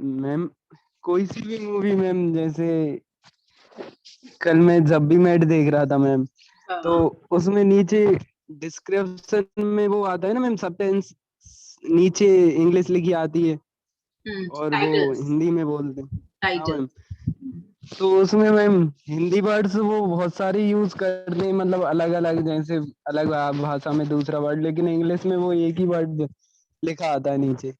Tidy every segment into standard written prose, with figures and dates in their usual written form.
Ma'am कोई सी भी movie ma'am, जैसे कल मैं जब भी मैट देख रहा था मैम, तो उसमें नीचे डिस्क्रिप्शन में वो आता है ना मैम, सबटाइटल्स नीचे इंग्लिश लिखी आती है और वो टाइटल्स हिंदी में बोलते हैं। हाँ मैम, टाइटल्स तो उसमें मैम हिंदी वर्ड्स वो बहुत सारे यूज करते हैं, मतलब अलग अलग, जैसे अलग भाषा में दूसरा वर्ड, लेकिन इंग्लिश में वो एक ही वर्ड लिखा आता है नीचे।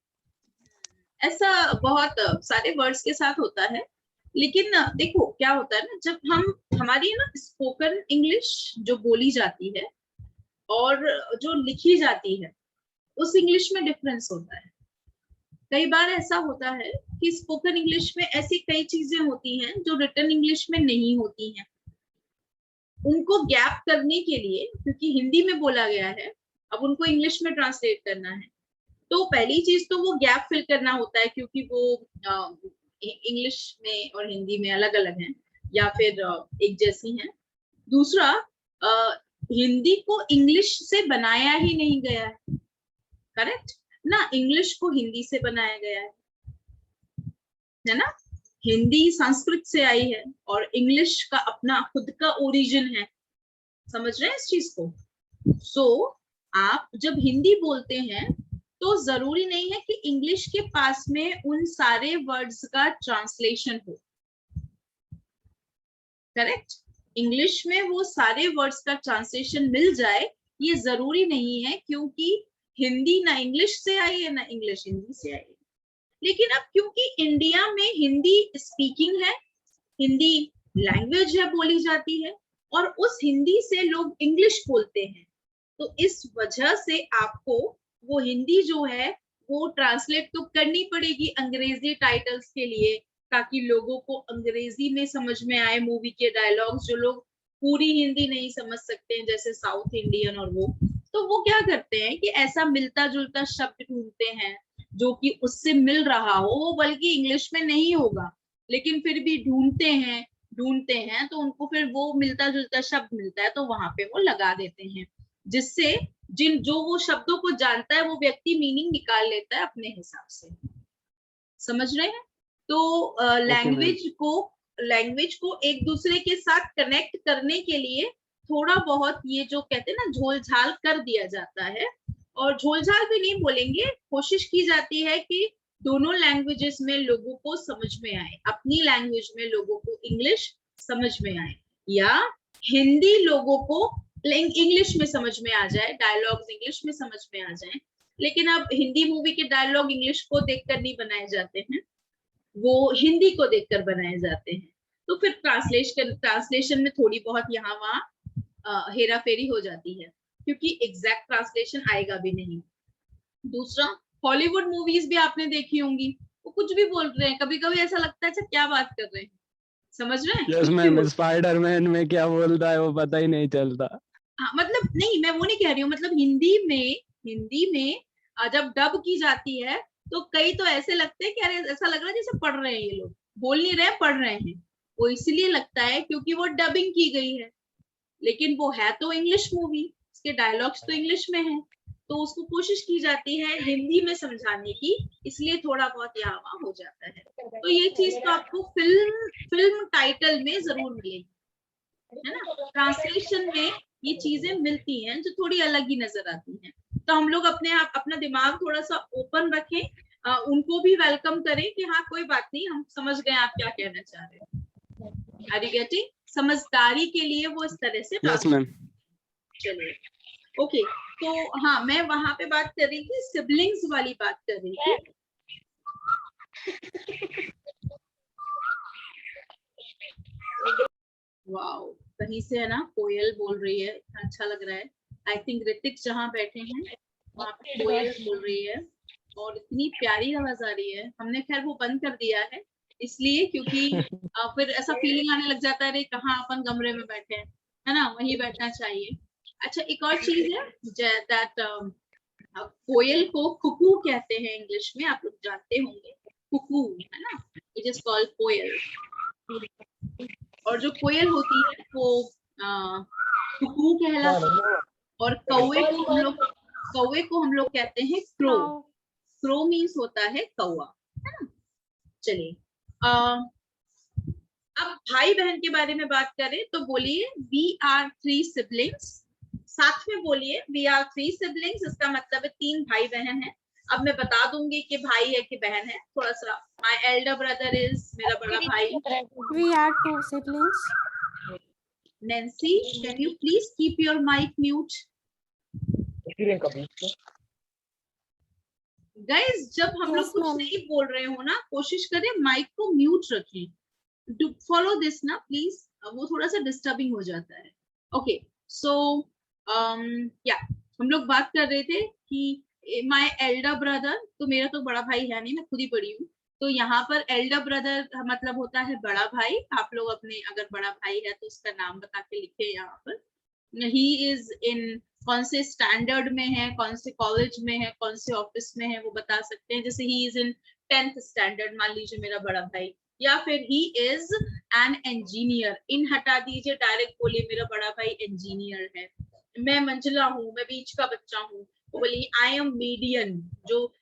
ऐसा बहुत सारे वर्ड्स के साथ होता है। लेकिन देखो क्या होता है ना, जब हम हमारी ना स्पोकन इंग्लिश जो बोली जाती है और जो लिखी जाती है उस इंग्लिश में डिफरेंस होता है। कई बार ऐसा होता है कि स्पोकन इंग्लिश में ऐसी कई चीजें होती हैं जो रिटन इंग्लिश में नहीं होती हैं। उनको गैप करने के लिए, क्योंकि हिंदी में बोला गया है, अब उनको इंग्लिश में ट्रांसलेट करना है, तो पहली चीज तो वो गैप फिल करना होता है, क्योंकि वो इंग्लिश में और हिंदी में अलग अलग हैं या फिर एक जैसी हैं। दूसरा, हिंदी को इंग्लिश से बनाया ही नहीं गया है, करेक्ट ना, इंग्लिश को हिंदी से बनाया गया है ना। हिंदी संस्कृत से आई है और इंग्लिश का अपना खुद का ओरिजिन है। समझ रहे हैं इस चीज को? सो आप जब हिंदी बोलते हैं तो जरूरी नहीं है कि इंग्लिश के पास में उन सारे वर्ड्स का ट्रांसलेशन हो, करेक्ट। इंग्लिश में वो सारे वर्ड्स का ट्रांसलेशन मिल जाए ये जरूरी नहीं है, क्योंकि हिंदी ना इंग्लिश से आई है ना इंग्लिश हिंदी से आई है। लेकिन अब क्योंकि इंडिया में हिंदी स्पीकिंग है, हिंदी लैंग्वेज है, बोली जाती है, और उस हिंदी से लोग इंग्लिश बोलते हैं, तो इस वजह से आपको वो हिंदी जो है वो ट्रांसलेट तो करनी पड़ेगी अंग्रेजी टाइटल्स के लिए, ताकि लोगों को अंग्रेजी में समझ में आए मूवी के डायलॉग्स, जो लोग पूरी हिंदी नहीं समझ सकते हैं जैसे साउथ इंडियन और वो, तो वो क्या करते हैं कि ऐसा मिलता जुलता शब्द ढूंढते हैं जो कि उससे मिल रहा हो, वो बल्कि इंग्लिश में नहीं होगा, लेकिन फिर भी ढूंढते हैं तो उनको फिर वो मिलता जुलता शब्द मिलता है तो वहां पे वो लगा देते हैं, जिससे जो वो शब्दों को जानता है वो व्यक्ति मीनिंग निकाल लेता है अपने हिसाब से। समझ रहे हैं? तो ओके मैम। लैंग्वेज को एक दूसरे के साथ कनेक्ट करने के लिए थोड़ा बहुत ये जो कहते हैं ना झोल झाल कर दिया जाता है, और झोल झाल भी नहीं बोलेंगे, कोशिश की जाती है कि दोनों लैंग्वेजेस में लोगों को समझ में आए, अपनी लैंग्वेज में लोगों को इंग्लिश समझ में आए, या हिंदी लोगों को इंग्लिश में समझ में आ जाए, डायलॉग्स इंग्लिश में समझ में आ जाए। लेकिन अब हिंदी मूवी के डायलॉग इंग्लिश को देखकर नहीं बनाए जाते हैं, वो हिंदी को देखकर बनाए जाते हैं, तो फिर ट्रांसलेशन में थोड़ी बहुत यहाँ वहां हेरा फेरी हो जाती है, क्योंकि एग्जैक्ट ट्रांसलेशन आएगा भी नहीं। दूसरा, हॉलीवुड मूवीज भी आपने देखी होंगी, वो कुछ भी बोल रहे हैं, कभी कभी ऐसा लगता है अच्छा क्या बात कर रहे हैं, समझ रहे हैं, यस कुछ भी मैम, बोल। स्पाइडरमैन में क्या बोलता है वो पता ही नहीं चलता। हाँ, मतलब नहीं, मैं वो नहीं कह रही हूँ, मतलब हिंदी में जब डब की जाती है तो कई तो ऐसे लगते हैं कि अरे ऐसा लग रहा है जैसे पढ़ रहे हैं, ये लोग बोल नहीं रहे पढ़ रहे हैं। वो इसलिए लगता है क्योंकि वो डबिंग की गई है, लेकिन वो है तो इंग्लिश मूवी, उसके डायलॉग्स तो इंग्लिश में है, तो उसको कोशिश की जाती है हिंदी में समझाने की, इसलिए थोड़ा बहुत यहाँ वहां हो जाता है। तो ये चीज तो आपको फिल्म टाइटल में जरूर मिलेगी, है ना। ट्रांसलेशन में ये चीजें मिलती हैं जो थोड़ी अलग ही नजर आती हैं, तो हम लोग अपना दिमाग थोड़ा सा ओपन रखें, उनको भी वेलकम करें कि हाँ कोई बात नहीं, हम समझ गए आप क्या कहना चाह रहे हैं। Are you getting? समझदारी के लिए वो इस तरह से यस ट्रांसलेट। मैम। चलिए, ओके। तो हाँ, मैं वहां पे बात कर रही थी, सिबलिंग्स वाली बात कर रही थी। वाओ, कहीं से है ना कोयल बोल रही है, अच्छा लग रहा है। आई थिंक ऋतिक जहाँ बैठे हैं वहां पे कोयल बोल रही है, और इतनी प्यारी आवाज आ रही है। हमने खैर वो बंद कर दिया है इसलिए क्योंकि फिर ऐसा फीलिंग आने लग जाता है रे कहाँ अपन कमरे में बैठे हैं, है ना, वहीं बैठना चाहिए। अच्छा, एक और चीज है दैट कोयल को कुकू कहते हैं इंग्लिश में, आप लोग जानते होंगे, कुकू, है ना, इट इज कॉल्ड कोयल। और जो कोयल होती है वो कुकू कहलाती है, और कौवे को हम लोग कहते हैं क्रो। क्रो मीन्स होता है कौवा, है ना। चलिए अब भाई बहन के बारे में बात करें तो बोलिए वी आर 3 सिबलिंग्स। साथ में बोलिए वी आर 3 सिबलिंग्स, इसका मतलब है 3 भाई बहन है। अब मैं बता दूंगी कि भाई है कि बहन है। थोड़ा सा, माय एल्डर ब्रदर इज, मेरा बड़ा भाई। We are 2 siblings. Nancy, can you please keep your mic mute? Guys जब हम लोग Yes, कुछ ma'am. नहीं बोल रहे हो ना, कोशिश करें माइक को म्यूट रखें। डू फॉलो दिस ना प्लीज, वो थोड़ा सा डिस्टर्बिंग हो जाता है। ओके सो या हम लोग बात कर रहे थे कि माय एल्डर ब्रदर, तो मेरा तो बड़ा भाई है नहीं, मैं खुद ही बड़ी हूँ। तो यहाँ पर एल्डर ब्रदर मतलब होता है बड़ा भाई। आप लोग अपने अगर बड़ा भाई है तो उसका नाम बता के लिखे यहाँ पर। ही इज इन कौन से स्टैंडर्ड में है, कौन से कॉलेज में है, कौन से ऑफिस में है, वो बता सकते हैं। जैसे he is in 10th standard मान लीजिए मेरा बड़ा भाई, या फिर ही इज एन इंजीनियर। इन हटा दीजिए, डायरेक्ट बोलिए मेरा बड़ा भाई इंजीनियर है। मैं मंझला हूँ, मैं बीच का बच्चा हूँ, तो बोलिए आई एम मीडियन। जो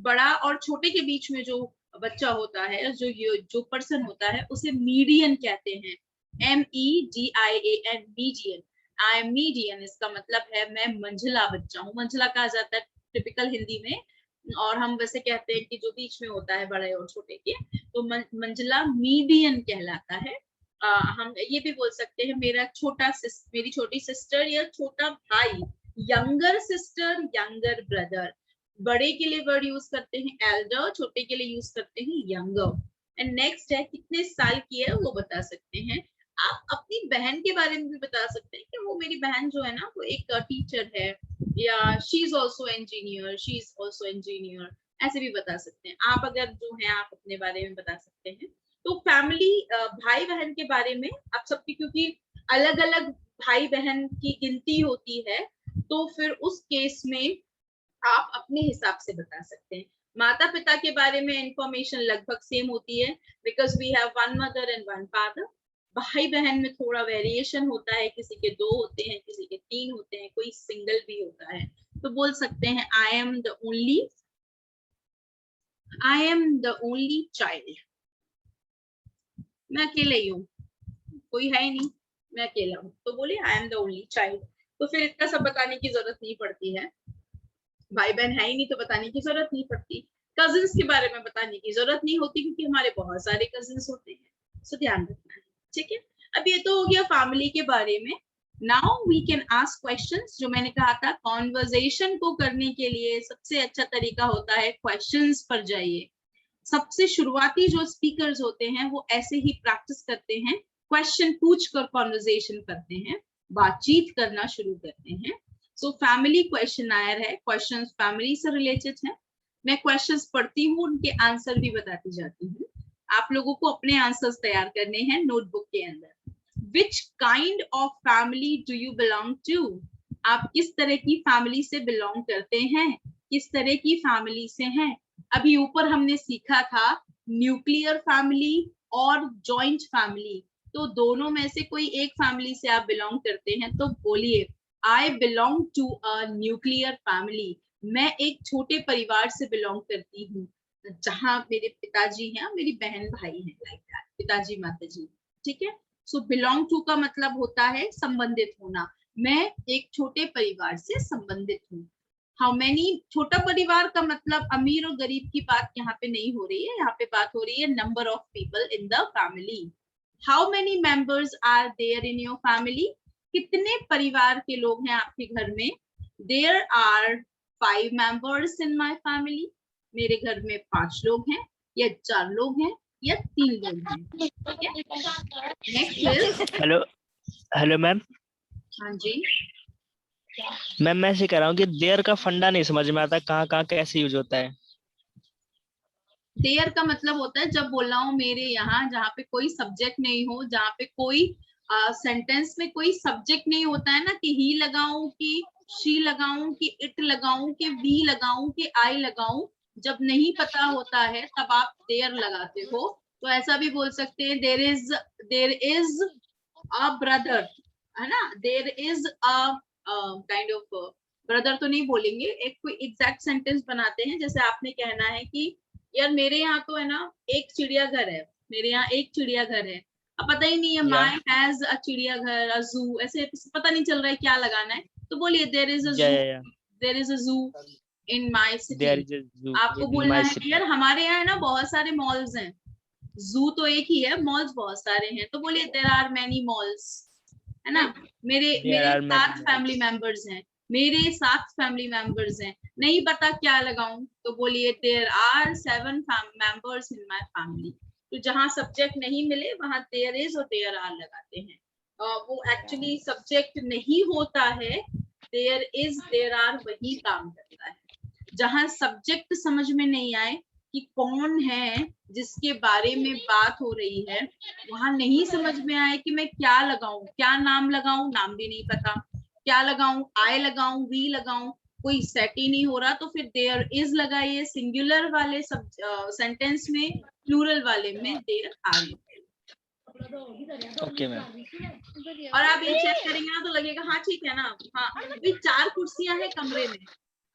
बड़ा और छोटे के बीच में जो बच्चा होता है, जो पर्सन होता है, उसे मीडियन कहते हैं। MEDIAN, median. I am median, इसका मतलब है मैं मंझला बच्चा हूँ। मंझला कहा जाता है टिपिकल हिंदी में, और हम वैसे कहते हैं कि जो बीच में होता है बड़े और छोटे के, तो मंझला मीडियन कहलाता है। हम ये भी बोल सकते हैं मेरी छोटी सिस्टर या छोटा भाई, यंगर सिस्टर, यंगर ब्रदर। बड़े के लिए वर्ड यूज करते हैं एल्डर, छोटे के लिए यूज करते हैं यंगर। एंड नेक्स्ट है कितने साल की है, वो बता सकते हैं। आप अपनी बहन के बारे में भी बता सकते हैं कि वो मेरी बहन जो है ना वो एक टीचर है, या she is also engineer, she is also engineer, ऐसे भी बता सकते हैं। आप अगर जो है आप अपने बारे में बता सकते हैं। तो फैमिली, भाई बहन के बारे में आप सबकी, क्योंकि अलग अलग भाई बहन की गिनती होती है, तो फिर उस केस में आप अपने हिसाब से बता सकते हैं। माता पिता के बारे में इंफॉर्मेशन लगभग सेम होती है, because we have 1 mother and 1 father. भाई बहन में थोड़ा वेरिएशन होता है, किसी के 2 होते हैं, किसी के 3 होते हैं, कोई सिंगल भी होता है। तो बोल सकते हैं I am the only child. मैं अकेले ही हूँ, कोई है ही नहीं, मैं अकेला हूँ, तो बोले I am the only child. तो फिर इतना सब बताने की जरूरत नहीं पड़ती है। भाई बहन है ही नहीं तो बताने की जरूरत नहीं पड़ती। कजिन्स के बारे में बताने की जरूरत नहीं होती, क्योंकि हमारे बहुत सारे कजिन्स होते हैं। सो ध्यान रखना है, ठीक है। अब ये तो हो गया फैमिली के बारे में। Now we can ask questions. जो मैंने कहा था, कॉन्वर्जेशन को करने के लिए सबसे अच्छा तरीका होता है क्वेश्चंस पर जाइए। सबसे शुरुआती जो स्पीकर्स होते हैं वो ऐसे ही प्रैक्टिस करते हैं, क्वेश्चन पूछकर कॉन्वर्जेशन करते हैं, बातचीत करना शुरू करते हैं। सो फैमिली क्वेश्चनायर है, क्वेश्चंस फैमिली से रिलेटेड है। मैं क्वेश्चंस पढ़ती हूँ, उनके आंसर भी बताती जाती हूँ। आप लोगों को अपने आंसर्स तैयार करने हैं नोटबुक के अंदर। Which kind of family do you belong to? आप किस तरह की फैमिली से बिलोंग करते हैं, किस तरह की फैमिली से हैं? अभी ऊपर हमने सीखा था न्यूक्लियर फैमिली और जॉइंट फैमिली, तो दोनों में से कोई एक फैमिली से आप बिलोंग करते हैं तो बोलिए I belong to a nuclear family. मैं एक छोटे परिवार से बिलोंग करती हूँ, जहाँ मेरे पिताजी हैं, मेरी बहन भाई हैं, लाइक दैट, पिताजी माताजी, ठीक है। सो बिलोंग टू का मतलब होता है संबंधित होना। मैं एक छोटे परिवार से संबंधित हूँ। हाउ मेनी, छोटा परिवार का मतलब अमीर और गरीब की बात यहाँ पे नहीं हो रही है, यहाँ पे बात हो रही है number of people in the family. How many members are there in your family? कितने परिवार के लोग हैं आपके घर में? There are 5 members in my family. मेरे घर में 5 लोग हैं, या 4 लोग हैं, या 3 लोग हैं, ठीक है। Next is, hello ma'am. हाँ जी मैम मैं ऐसे कह रहा हूँ कि देयर का फंडा नहीं समझ में आता, कहाँ कहाँ कैसे यूज होता है। देयर का मतलब होता है जब बोल रहा हूँ मेरे यहाँ, जहाँ पे कोई सब्जेक्ट नहीं हो, जहाँ पे कोई सेंटेंस में कोई सब्जेक्ट नहीं होता है ना, कि ही लगाऊं, कि शी लगाऊं, कि इट लगाऊं, कि वी लगाऊं, कि आई लगाऊं, जब नहीं पता होता है तब आप देयर लगाते हो। तो ऐसा भी बोल सकते हैं देयर इज अ ब्रदर, है ना, there is a kind of brother तो नहीं बोलेंगे, एक कोई एग्जैक्ट सेंटेंस बनाते हैं। जैसे आपने कहना है कि यार मेरे यहाँ तो है ना एक चिड़ियाघर है, मेरे यहाँ एक चिड़ियाघर है। अब पता ही नहीं है, या माई हैज अ चिड़ियाघर, अ जू, ऐसे पता नहीं चल रहा है क्या लगाना है, तो बोलिए देयर इज अ या जू, या there is a zoo in my city. There is a zoo आपको इन बोलना माय है सिटी। यार हमारे यहाँ है ना बहुत सारे मॉल्स हैं, जू तो एक ही है, मॉल्स बहुत सारे हैं, तो बोलिए देयर आर मेनी मॉल्स, है ना। मेरे देयर मेरे are many 7 family malls. Members हैं, मेरे 7 फैमिली मेंबर्स हैं, नहीं पता क्या लगाऊं, तो बोलिए there are 7 members in my family. तो जहां सब्जेक्ट नहीं मिले वहां देयर इज और देयर आर लगाते हैं। वो एक्चुअली सब्जेक्ट नहीं होता है, देयर इज देयर आर वही काम करता है। जहां सब्जेक्ट समझ में नहीं आए कि कौन है जिसके बारे में बात हो रही है, वहां नहीं समझ में आए कि मैं क्या लगाऊं, क्या नाम लगाऊं, नाम भी नहीं पता, क्या लगाऊं, आई लगाऊं, वी लगाऊं, कोई सेट ही नहीं हो रहा, तो फिर देयर इज लगाइए सिंगुलर वाले सब सेंटेंस में, प्लूरल वाले में देयर आर। Okay ma'am. और आप ये चेक करेंगे ना तो लगेगा हाँ ठीक है ना, हाँ अभी 4 कुर्सियां हैं कमरे में,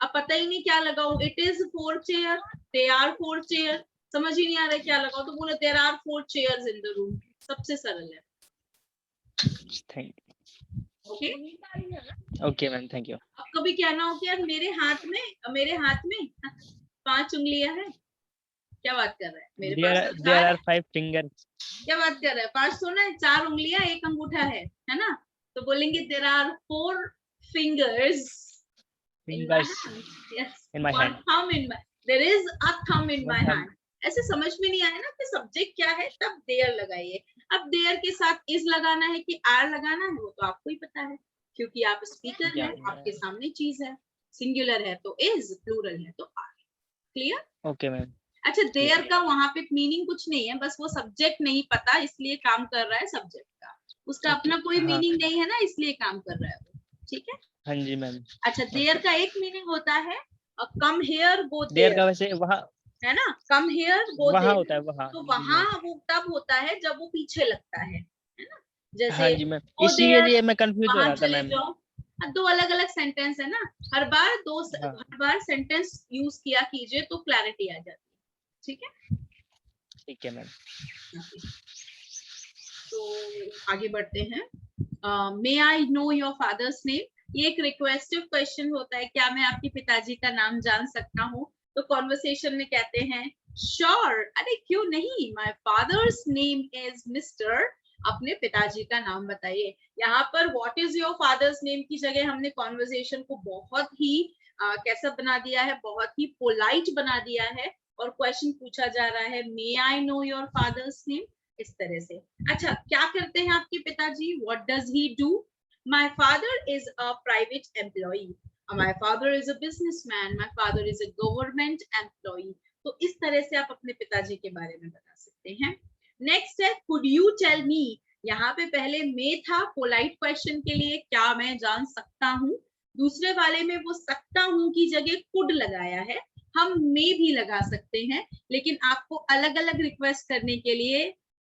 अब पता ही नहीं क्या लगाऊं, it is 4 chair, they are 4 chair, समझ ही नहीं आ रहा है क्या लगाऊं, तो बोले there are 4 chairs in the room, सबसे सरल है। Thank okay, okay ma'am, thank you. अब कभी कहना हो कि यार मेरे हाथ में 5 उंगलियां हैं, क्या बात कर रहा है, मेरे पास तो 4 देयर है, आर 5 फिंगर्स। क्या बात कर रहा है, 5 तो ना, 4 उंगलियां 1 अंगूठा है ना, तो बोलेंगे there are 4 fingers in my fingers hand. Yes, in my one hand. thumb in my. There is a thumb in my one thumb. hand. ऐसे समझ में नहीं आया ना कि सब्जेक्ट क्या है, तब देयर लगाइए। अब देयर के साथ इज लगाना है कि आर लगाना है, वो तो आपको ही पता है, क्योंकि आप स्पीकर या हैं, आपके सामने चीज है, सिंगुलर है तो इज, प्लूरल है तो आर। क्लियर? Okay ma'am. अच्छा, देयर का वहां पे मीनिंग कुछ नहीं है, बस वो सब्जेक्ट नहीं पता इसलिए काम कर रहा है सब्जेक्ट का, उसका ओके, अपना कोई हाँ मीनिंग नहीं है ना, इसलिए काम कर रहा है वो। ठीक है। हाँ जी मैम। अच्छा, देयर का एक मीनिंग होता है come here go there there, का वैसे वहाँ है ना, कम हेयर गो वहाँ देयर, होता है वहाँ। तो जी वहां मैम। वो तब होता है जब वो पीछे लगता है ना, हाँ जैसे जी मैम, गो इसी के देयर, लिए मैं कंफ्यूज हो वहां रहा था चले मैम। जाओ। दो अलग अलग सेंटेंस है ना, हर हाँ बार सेंटेंस यूज किया कीजिए तो क्लैरिटी आ जाती है। ठीक है, ठीक है मैम। तो आगे बढ़ते हैं। May I know your father's name, ये एक रिक्वेस्टिव क्वेश्चन होता है, क्या मैं आपके पिताजी का नाम जान सकता हूँ, तो कॉन्वर्सेशन में कहते हैं श्योर, अरे क्यों नहीं, my father's name is Mr, अपने पिताजी का नाम बताइए। यहाँ पर what is your father's name की जगह हमने कॉन्वर्सेशन को बहुत ही कैसा बना दिया है, बहुत ही पोलाइट बना दिया है, और क्वेश्चन पूछा जा रहा है may I know your father's name, इस तरह से। अच्छा, क्या करते हैं आपके पिताजी, what does he do, my father is a private employee, my father is a businessman, my father is a government employee. तो इस तरह से आप अपने पिताजी के बारे में बता सकते हैं। नेक्स्ट है कुड यू टेल मी, यहाँ पे पहले मे था पोलाइट क्वेश्चन के लिए, क्या मैं जान सकता हूँ, दूसरे वाले में वो सकता हूँ की जगह कुड लगाया है, हम मे भी लगा सकते हैं, लेकिन आपको अलग अलग रिक्वेस्ट करने के लिए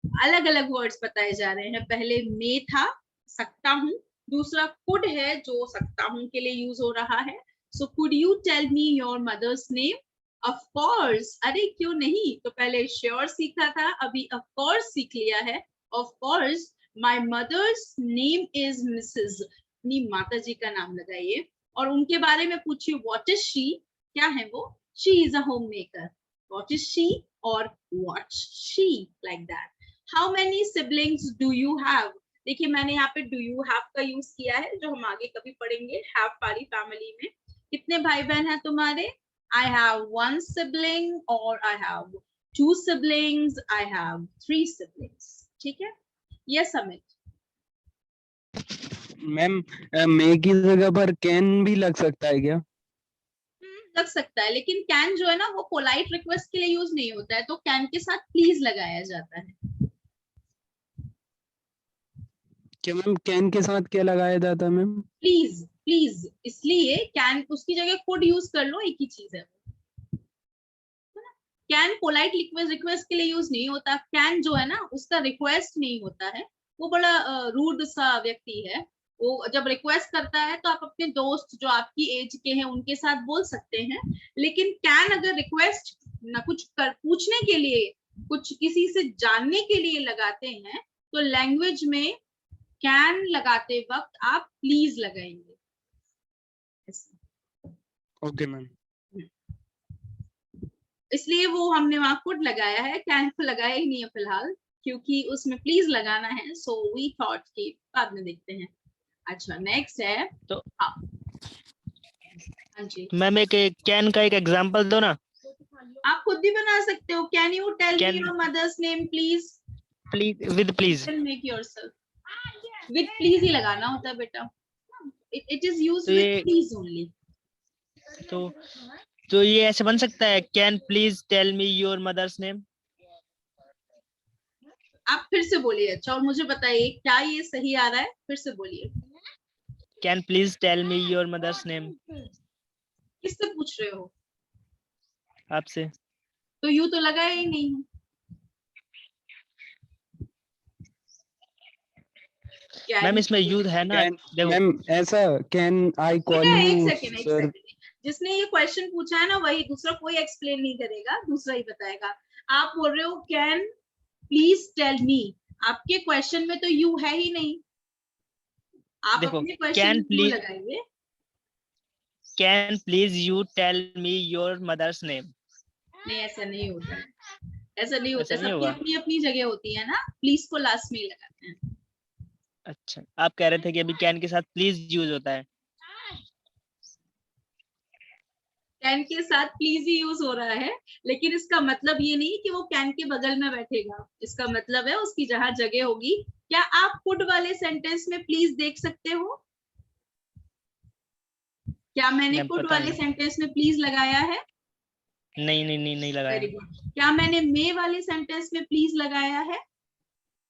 अलग अलग वर्ड्स बताए जा रहे हैं। पहले मे था सकता हूँ, दूसरा कुड है जो सकता हूँ के लिए यूज हो रहा है। So could you tell me your mother's name, of course, अरे क्यों नहीं, तो पहले श्योर सीखा था, अभी ऑफ कोर्स सीख लिया है। Of course my mother's name is Mrs, अपनी माता जी का नाम लगाइए, और उनके बारे में पूछिए व्हाट इज शी, क्या है वो, she is a home maker, what is she और what's she, like that. How many siblings do you have, देखिए मैंने यहाँ पे डू यू हैव का यूज किया है, जो हम आगे कभी पढ़ेंगे, हैव वाली फैमिली में। कितने भाई बहन हैं तुम्हारे, I have 1 sibling or I have 2 siblings, I have 3 siblings. ठीक है, yes Amit. मैम मे की जगह पर कैन भी लग सकता है क्या? लग सकता है, लेकिन कैन जो है ना वो पोलाइट रिक्वेस्ट के लिए यूज नहीं होता है, तो कैन के साथ प्लीज लगाया जाता है। क्या मैम कैन के साथ क्या लगाया जाता है मैम? प्लीज, प्लीज, इसलिए कैन उसकी जगह कुड यूज कर लो, एक ही चीज है। कैन पोलाइट रिक्वेस्ट के लिए यूज नहीं होता, कैन जो है ना उसका रिक्वेस्ट नहीं होता है, वो बड़ा रूड सा व्यक्ति है, वो जब रिक्वेस्ट करता है तो आप अपने दोस्त जो आपकी एज के हैं उनके साथ बोल सकते हैं, लेकिन कैन अगर रिक्वेस्ट ना कुछ पूछने के लिए, कुछ किसी से जानने के लिए लगाते हैं, तो लैंग्वेज में कैन लगाते वक्त आप प्लीज लगाएंगे। Okay ma'am. इसलिए वो हमने वहां कुड लगाया है, कैन को लगाया ही नहीं है फिलहाल, क्योंकि उसमें प्लीज लगाना है। सो वी थॉट कि बाद में देखते हैं। अच्छा, नेक्स्ट है तो हाँ जी, मैम एक कैन का एक एग्जांपल दो ना। आप खुद भी बना सकते हो। Can you tell me Can- your mother's name please? Please with please. Make yourself with please ही लगाना होता है बेटा। इट इज यूज्ड तो विद ये प्लीज ओनली। तो ये ऐसे बन सकता है, can please tell me your mother's name. आप फिर से बोलिए अच्छा, और मुझे बताइए क्या ये सही आ रहा है? फिर से बोलिए। Can please tell me your mother's name. किससे पूछ रहे हो? आपसे। तो यू तो लगाया ही नहीं है। मैम इसमें यूज है ना, देखो। मैम ऐसा कैन आई कॉल एक यू सेकेंड सर। जिसने ये क्वेश्चन पूछा है ना, वही, दूसरा कोई एक्सप्लेन नहीं करेगा, दूसरा ही बताएगा। आप बोल रहे हो कैन प्लीज टेल मी, आपके क्वेश्चन में तो यू है ही नहीं, आप देखो, अपने क्वेश्चन कैन में यू प्लीज लगाएंगे। Can please you tell me your mother's name. नहीं, ऐसा नहीं होता है, ऐसा नहीं होता ऐसा है। नहीं सबकी होगा। अपनी अपनी जगह होती है ना, प्लीज को लास्ट में ही लगाते हैं। अच्छा, आप कह रहे थे कि अभी कैन के साथ प्लीज यूज होता है। कैन के साथ प्लीज ही यूज हो रहा है, लेकिन इसका मतलब ये नहीं कि वो कैन के बगल में बैठेगा। इसका मतलब है उसकी जहां जगह होगी। क्या आप कुड वाले सेंटेंस में प्लीज देख सकते हो? क्या मैंने मैम कुड पता वाले नहीं। सेंटेंस में प्लीज लगाया है? नहीं लगाया। Very good. क्या मैंने मे वाले सेंटेंस में प्लीज लगाया है?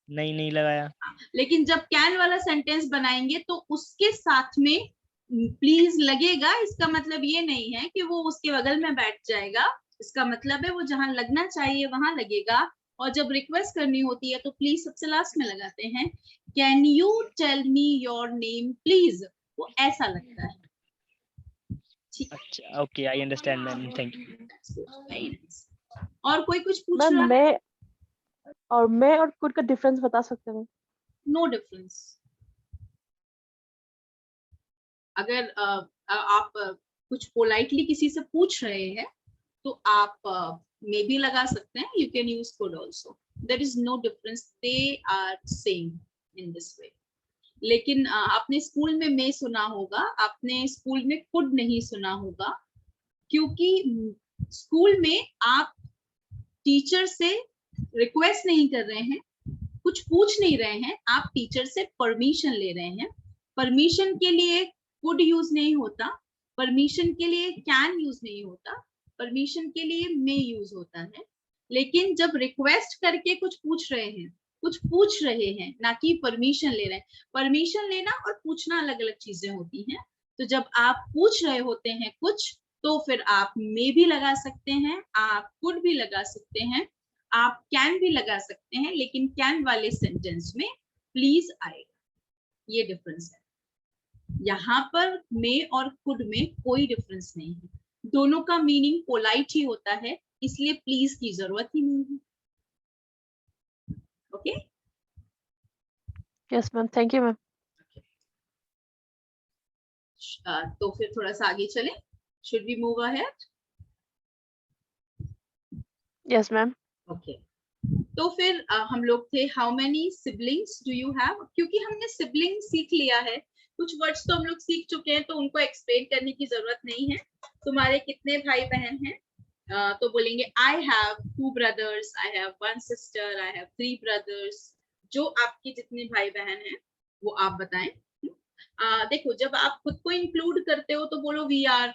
नहीं लगाया। लेकिन जब कैन वाला सेंटेंस बनाएंगे तो उसके साथ में प्लीज लगेगा। इसका मतलब ये नहीं है कि वो उसके बगल में बैठ जाएगा। इसका मतलब है वो जहां लगना चाहिए वहां लगेगा। और जब रिक्वेस्ट करनी होती है तो प्लीज सबसे लास्ट में लगाते हैं। Can you tell me your name please, वो ऐसा लगता है। ठीक है, अच्छा, okay, I understand ma'am, thank you. और कोई कुछ पूछ मैम रहा है? मैं और कुड का डिफरेंस बता सकते हैं? No difference. अगर आप कुछ पोलाइटली किसी से पूछ रहे हैं तो आप मे भी लगा सकते हैं। You can use could also, there is no difference, they are same in this way. लेकिन आपने स्कूल में मे सुना होगा, आपने स्कूल में कुड नहीं सुना होगा, क्योंकि स्कूल में आप टीचर से रिक्वेस्ट नहीं कर रहे हैं, कुछ पूछ नहीं रहे हैं, आप टीचर से परमिशन ले रहे हैं। परमिशन के लिए कुड यूज नहीं होता, परमिशन के लिए कैन यूज नहीं होता, परमिशन के लिए मे यूज होता है। लेकिन जब रिक्वेस्ट करके कुछ पूछ रहे हैं, ना कि परमिशन ले रहे हैं। परमिशन लेना और पूछना अलग अलग चीजें होती हैं। तो जब आप पूछ रहे होते हैं कुछ, तो फिर आप मे भी लगा सकते हैं, आप कुड भी लगा सकते हैं, आप कैन भी लगा सकते हैं, लेकिन कैन वाले सेंटेंस में प्लीज आएगा। ये डिफरेंस है। यहाँ पर मे और कुड में कोई डिफरेंस नहीं है, दोनों का मीनिंग पोलाइट ही होता है, इसलिए प्लीज की जरूरत ही नहीं है। Okay, yes ma'am, thank you ma'am. तो फिर थोड़ा सा आगे चलें। Should we move ahead? Yes ma'am. Okay, तो फिर हम लोग थे how many siblings do you have. क्योंकि हमने सिबलिंग सीख लिया है, कुछ वर्ड्स तो हम लोग सीख चुके हैं, तो उनको एक्सप्लेन करने की जरूरत नहीं है। तुम्हारे कितने भाई बहन हैं? तो बोलेंगे आई have 2 brothers, I have 1 sister, I have 3 brothers। जो आपके जितने भाई बहन हैं वो आप बताएं। देखो, जब आप खुद को इंक्लूड करते हो तो बोलो वी आर,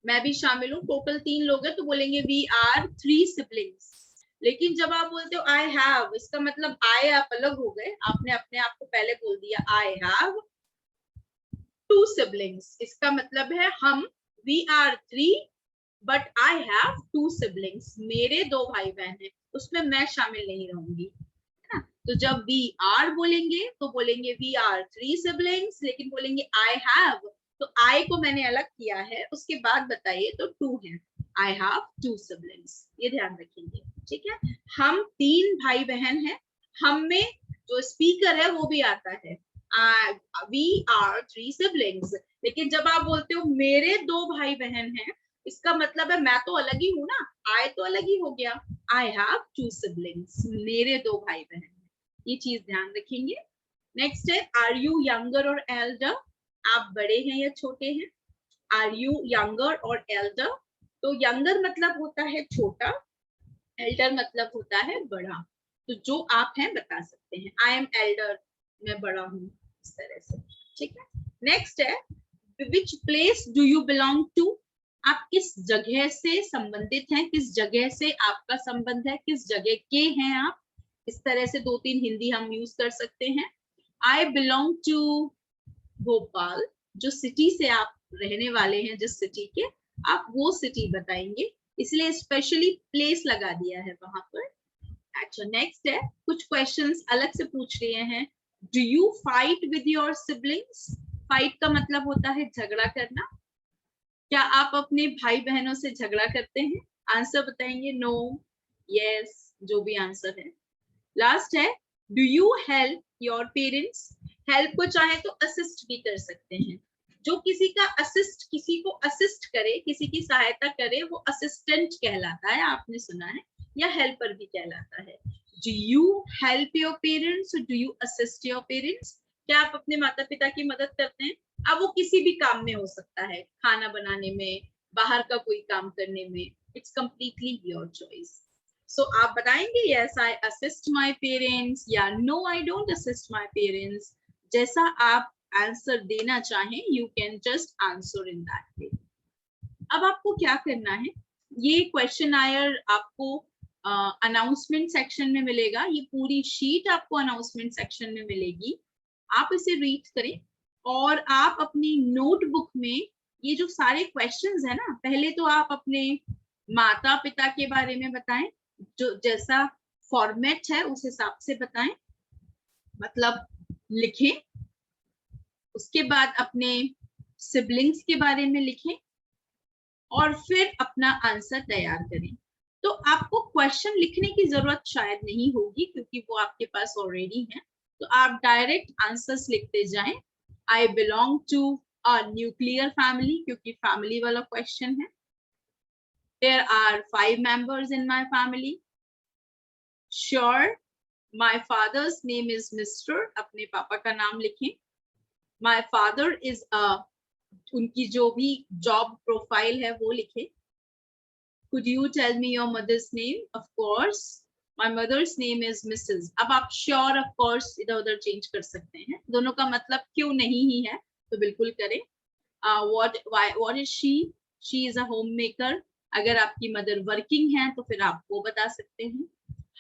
मैं भी शामिल हूँ, टोटल 3 लोग हैं तो बोलेंगे वी आर 3 siblings। लेकिन जब आप बोलते हो आई हैव, इसका मतलब आई आप अलग हो गए, आपने अपने आप को पहले बोल दिया आई हैव 2 siblings। इसका मतलब है हम we are 3 but I have 2 siblings। मेरे 2 भाई बहन हैं, उसमें मैं शामिल नहीं रहूंगी, है ना। तो जब वी आर बोलेंगे तो बोलेंगे वी आर 3 siblings, लेकिन बोलेंगे आई हैव तो आई को मैंने अलग किया है, उसके बाद बताइए तो 2 है। I have 2 siblings. ये ध्यान रखेंगे, ठीक है। हम 3 भाई बहन हैं, हम में जो स्पीकर है वो भी आता है, we are 3 siblings। लेकिन जब आप बोलते हो मेरे 2 भाई बहन हैं, इसका मतलब है मैं तो अलग ही हूं ना, I तो अलग ही हो गया। I have 2 siblings, मेरे 2 भाई बहन हैं, ये चीज ध्यान रखेंगे। नेक्स्ट है are you younger or elder, आप बड़े हैं या छोटे हैं। Are you younger or elder, तो younger मतलब होता है छोटा, elder मतलब होता है बड़ा, तो जो आप हैं बता सकते हैं, I am elder, मैं बड़ा हूँ, इस तरह से, ठीक है। नेक्स्ट है which place do you belong to, आप किस जगह से संबंधित हैं, किस जगह से आपका संबंध है, किस जगह के हैं आप, इस तरह से 2-3 हिंदी हम यूज कर सकते हैं। I belong to भोपाल, जो सिटी से आप रहने वाले हैं, जिस सिटी के, आप वो सिटी बताएंगे, इसलिए स्पेशली प्लेस लगा दिया है वहां पर। अच्छा, नेक्स्ट है कुछ क्वेश्चंस अलग से पूछ रहे हैं। Do you fight with your siblings, fight का मतलब होता है झगड़ा करना, क्या आप अपने भाई बहनों से झगड़ा करते हैं, आंसर बताएंगे, नो, यस, जो भी आंसर है। लास्ट है do you help your parents, help को चाहे तो असिस्ट भी कर सकते हैं, जो किसी का असिस्ट, किसी को असिस्ट करे, किसी की सहायता करे, वो असिस्टेंट कहलाता है, आपने सुना है, या हेल्पर भी कहलाता है। Do you help your parents, do you assist your parents, क्या आप अपने माता पिता की मदद करते हैं। अब वो किसी भी काम में हो सकता है, खाना बनाने में, बाहर का कोई काम करने में, it's completely your choice. So आप बताएंगे yes I assist my parents या no I don't assist my parents, जैसा आप आंसर देना चाहें, you can just answer in that way. अब आपको क्या करना है, ये क्वेश्चन आयर आपको अनाउंसमेंट सेक्शन में मिलेगा, ये पूरी शीट आपको अनाउंसमेंट सेक्शन में मिलेगी, आप इसे रीड करें और आप अपनी नोटबुक में ये जो सारे क्वेश्चंस है ना, पहले तो आप अपने माता पिता के बारे में बताएं, जो जैसा फॉर्मेट है उस हिसाब से बताएं, मतलब लिखें, उसके बाद अपने सिबलिंग्स के बारे में लिखें और फिर अपना आंसर तैयार करें। तो आपको क्वेश्चन लिखने की जरूरत शायद नहीं होगी क्योंकि वो आपके पास ऑलरेडी है, तो आप डायरेक्ट आंसर्स लिखते जाएं। I belong to a nuclear family, क्योंकि फैमिली वाला क्वेश्चन है। There are 5 members in my family. Sure, my father's name is Mr, अपने पापा का नाम लिखें। माय फादर इज उनकी जो भी जॉब प्रोफाइल है वो लिखें। Could you tell me your mother's name? Of course, my mother's name is Mrs. अब आप sure, of course इधर उधर चेंज कर सकते हैं, दोनों का मतलब क्यों नहीं ही है तो बिल्कुल करें। What is she? She is a homemaker. अगर आपकी मदर वर्किंग है तो फिर आप वो बता सकते हैं।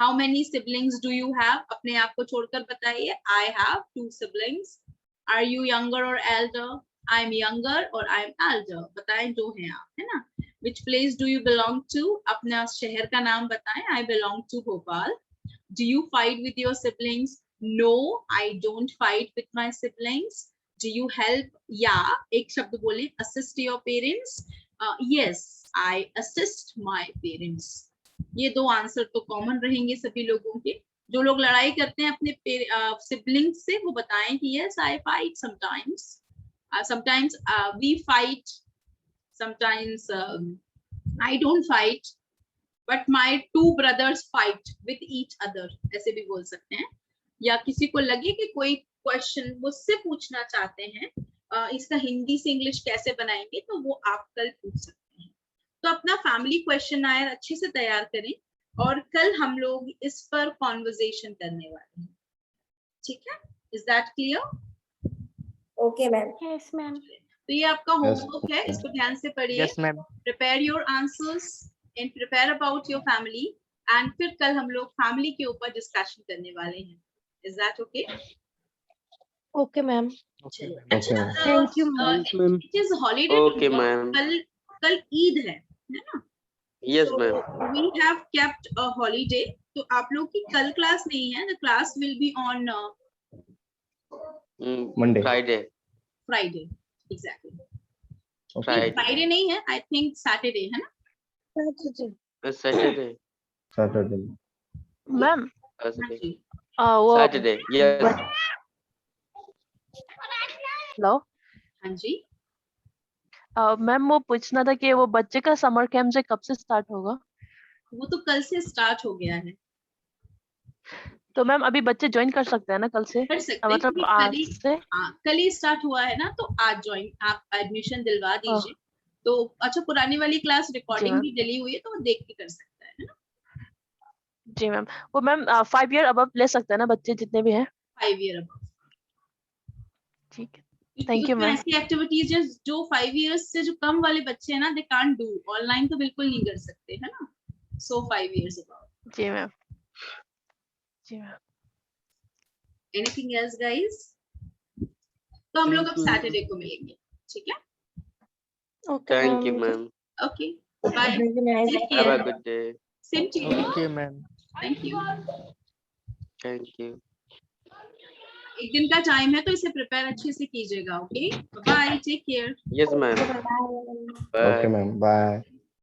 How many siblings do you have? अपने आप को छोड़कर बताइए। I have 2 siblings. Are you younger or elder? I'm younger or I'm elder. बताएं जो है आप, है ना। Which place do you belong to? अपना शहर का नाम बताएं। I belong to Bhopal. Do you fight with your siblings? No, I don't fight with my siblings. Do you help? Yeah, एक शब्द बोले, assist your parents. Yes, I assist my parents. ये 2 answer तो कॉमन रहेंगे सभी लोगों के। जो लोग लड़ाई करते हैं अपने सिबलिंग्स से, वो बताएं कि yes, I fight sometimes. Sometimes we fight. Sometimes I don't fight, but my 2 brothers fight with each other. ऐसे भी बोल सकते हैं। या किसी को लगे कि कोई क्वेश्चन मुझसे पूछना चाहते हैं, इसका हिंदी से इंग्लिश कैसे बनाएंगे, तो वो आप कल पूछ सकते हैं। तो अपना फैमिली क्वेश्चन आयर अच्छे से तैयार करें और कल हम लोग इस पर कॉन्वर्सेशन करने वाले हैं, ठीक है। Is that clear? Okay ma'am. Yes ma'am. तो ये आपका होमवर्क है, इसको ध्यान से पढ़िए। Yes ma'am. Prepare your answers and prepare about your family, and फिर कल हम लोग फैमिली के ऊपर डिस्कशन करने वाले हैं। Is that okay? Okay ma'am. अच्छा, thank you ma'am. It is holiday. Okay ma'am. कल ईद है ना? Yes ma'am. We have kept a holiday, तो आप लोग की कल क्लास नहीं है। The class will be on Monday, Friday exactly. Friday Friday नहीं है, आई थिंक सैटरडे है ना? Saturday. Saturday. मैम हाँ Saturday. जी वो Saturday. Yes. हेलो हाँ जी मैम वो पूछना था कि वो बच्चे का समर कैंप से कब से स्टार्ट होगा? वो तो कल से स्टार्ट हो गया है तो मैम अभी बच्चे ज्वाइन कर सकते हैं ना कल से? कर सकते हैं मतलब क्योंकि आज कल ही से? हाँ, कल ही स्टार्ट हुआ है ना तो आज ज्वाइन आप एडमिशन दिलवा दीजिए तो अच्छा पुरानी वाली क्लास रिकॉर्डिंग मैम। भी डली हुई है तो वो देख के कर सकता है ना जी मैम वो मैम 5 ईयर अबव ले सकते हैं ना बच्चे जितने भी हैं? 5 ईयर अब ठीक है क्योंकि थैंक यू उसमें मैम। ऐसी एक्टिविटीज जो 5 इयर्स से जो कम वाले बच्चे हैं ना दे कांट डू ऑनलाइन तो बिल्कुल नहीं कर सकते है ना सो 5 इयर्स अबाउट जी मैम एनीथिंग एल्स गाइस तो हम लोग अब Thank you. सैटरडे को मिलेंगे ठीक है Thank you, ma'am. Okay bye take Have a care good day. Same to you okay ma'am. Thank you Thank you. एक दिन का टाइम है तो इसे प्रिपेयर अच्छे से कीजिएगा okay bye take care Yes, ma'am. Okay, Bye. ma'am. Bye.